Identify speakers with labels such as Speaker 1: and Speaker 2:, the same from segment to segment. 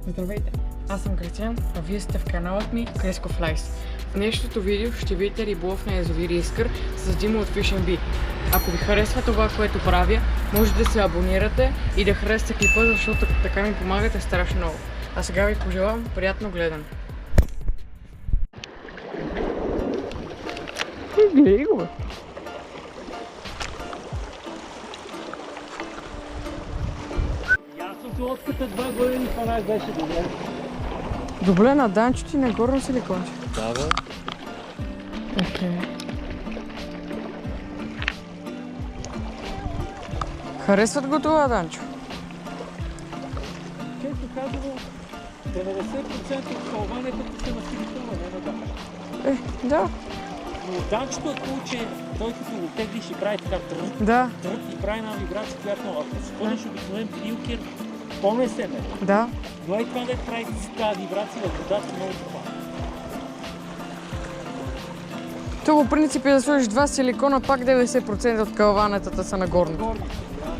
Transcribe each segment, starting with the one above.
Speaker 1: Здравейте, аз съм Кристиан, а вие сте в каналът ми Кресков Лайс. В днешното видео ще видите риболов на язовир Искър с Димо от Fish and Bee. Ако ви харесва това, което правя, може да се абонирате и да харесате клипа, защото така ми помагате страшно много. А сега ви пожелавам приятно гледане. Гледай го, бе!
Speaker 2: Лодката 2 години фанак беше добре.
Speaker 1: Добре, на Данчо ти на горно силиконче.
Speaker 2: Да, бе.
Speaker 1: Окей. Харесват го това, Данчо?
Speaker 2: Често казано, 90% от кълванетата са на силикона, не на Данчо.
Speaker 1: Да.
Speaker 2: Но Данчото е хубаво, че той като го теглиш и прави така тръп,
Speaker 1: Да.
Speaker 2: тръп и прави една вибрация, която ако си ходиш обикновен билкер, помня се ме.
Speaker 1: Да.
Speaker 2: Но и това да прави тази вибрация в водата много това.
Speaker 1: То по принцип е да сложиш два силикона, пак 90% от кълванетата са на горните.
Speaker 2: Горните, да.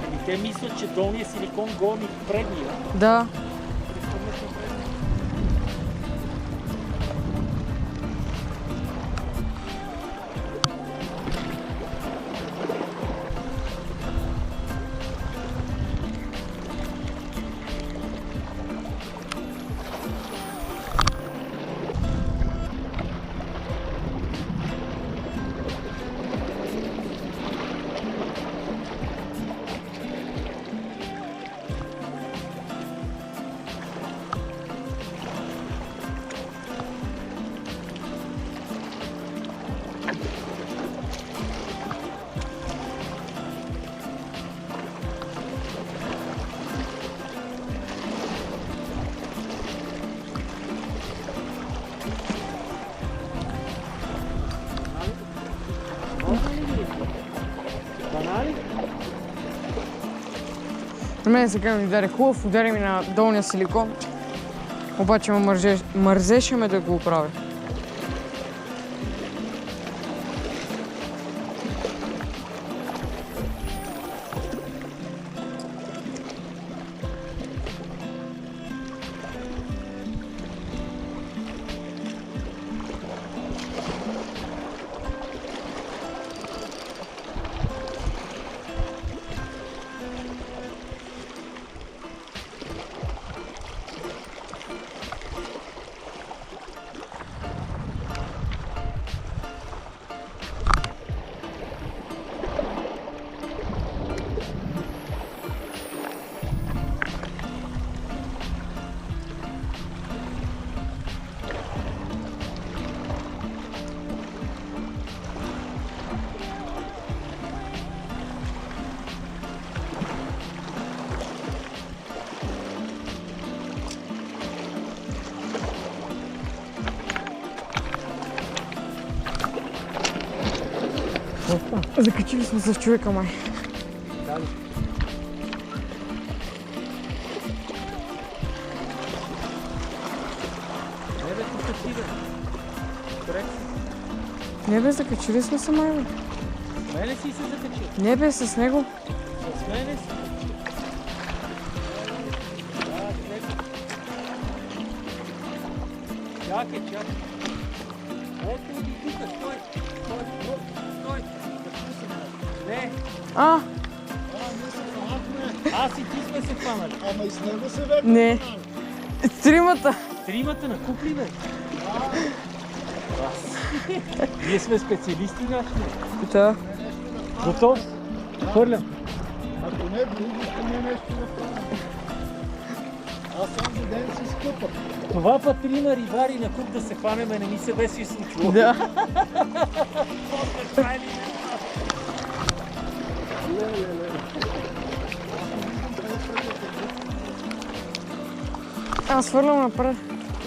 Speaker 2: Ами те мислят, че долният силикон горни предния.
Speaker 1: Да. На мен сега ми даде хубав, удари ми на долния силикон. Обаче мързеше ме да го оправя. Закачили сме се с човека, май.
Speaker 2: Да, ли? Не бе, тук си, бе. Корект.
Speaker 1: Не бе, закачили сме се, май, бе.
Speaker 2: С мене си се закачил.
Speaker 1: Не бе, с него.
Speaker 2: С мене си. Да, с него. Чакай, чакай. Ето ги тук, стой. Стой, стой. Не.
Speaker 1: А,
Speaker 2: Аз и ти сме се хванали.
Speaker 3: Ама и с него се бе.
Speaker 1: не. Тримата.
Speaker 2: Тримата на купли, бе. Ние сме специалисти наши.
Speaker 1: Да.
Speaker 2: Готов? Хвърлям.
Speaker 3: Ако не, други ще ми е нещо да хвана. Аз сам за ден си скъпа.
Speaker 2: Това път трима рибари на куп да се хванеме, не ми се беше и случило.
Speaker 1: Да. Аз свърлям напред.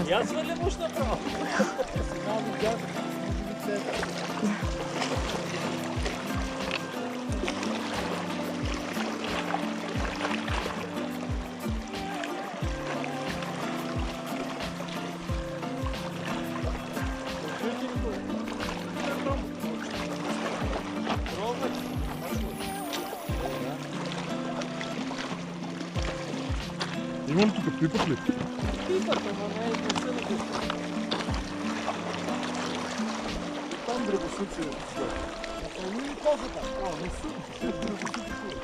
Speaker 2: И аз свърлям уж направо.
Speaker 3: Сега видях, може би тебе. Имам тук пипат ли?
Speaker 2: Пипата, но не е посилата.
Speaker 3: Там дръбосъци е. Ами козата. Не са. Дръбосъци са.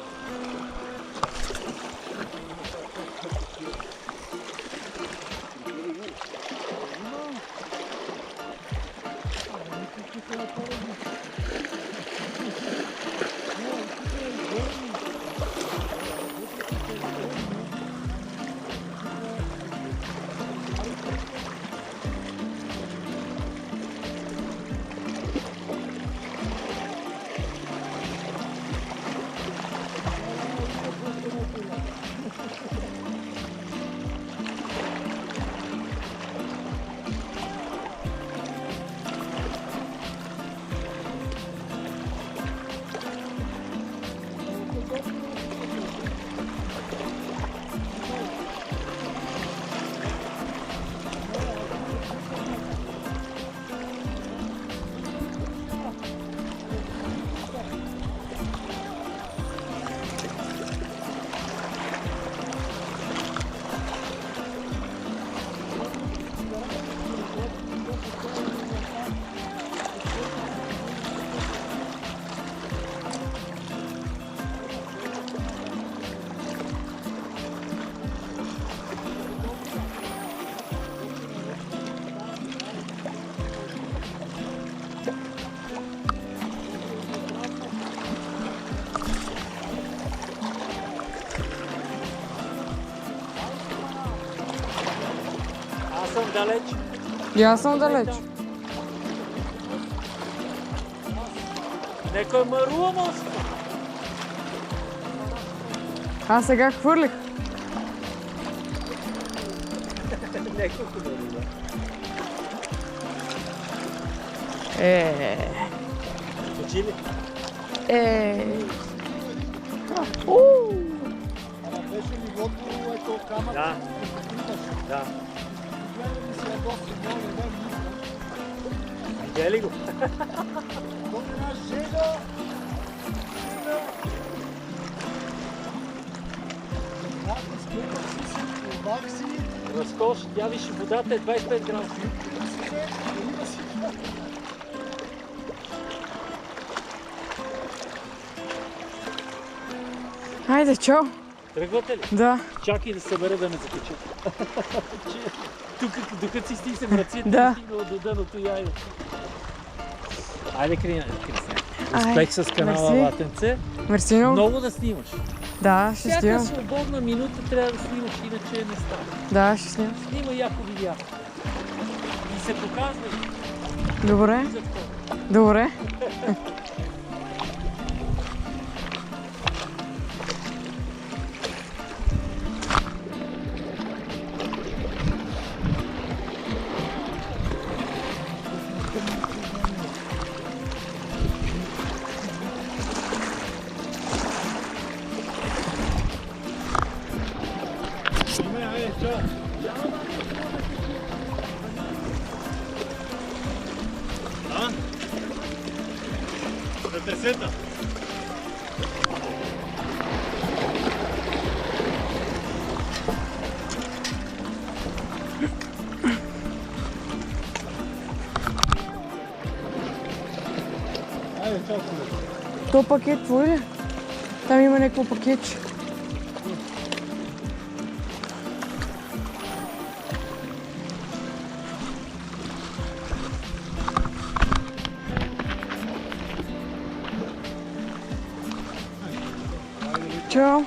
Speaker 2: Аз съм далеч.
Speaker 1: И аз съм далеч.
Speaker 2: Некой мърува моста.
Speaker 1: Аз сега хвърлих.
Speaker 2: Некой мърува. Качи ли?
Speaker 3: Ама беше нивото, ето камък.
Speaker 2: Да. Да.
Speaker 3: Гледаме си ядоси, много не мисля.
Speaker 2: Видя ли го?
Speaker 3: То една жега.
Speaker 2: Разкош, тя виж, водата е 25 градуса.
Speaker 1: Хайде, чао.
Speaker 2: Тръгвате ли?
Speaker 1: Да.
Speaker 2: Чакай да събера да ме закача. Тук, докато си стисам ръцете,
Speaker 1: Да.
Speaker 2: стигнал до дъното яйо. Айде, Кристиан.
Speaker 1: Ай,
Speaker 2: Успех с канала
Speaker 1: мерси.
Speaker 2: Латенце.
Speaker 1: Мерси много.
Speaker 2: Много да снимаш.
Speaker 1: Да, ще
Speaker 2: Всяка
Speaker 1: снимам.
Speaker 2: свободна минута трябва да снимаш, иначе не става.
Speaker 1: Да, ще снимам.
Speaker 2: Снима яко видео. И се показва
Speaker 1: Добре.
Speaker 2: за това.
Speaker 1: Добре.
Speaker 3: Тресета. Айде, чао, колега.
Speaker 1: То пакет твой ли? Там има някакво пакетче. Чао.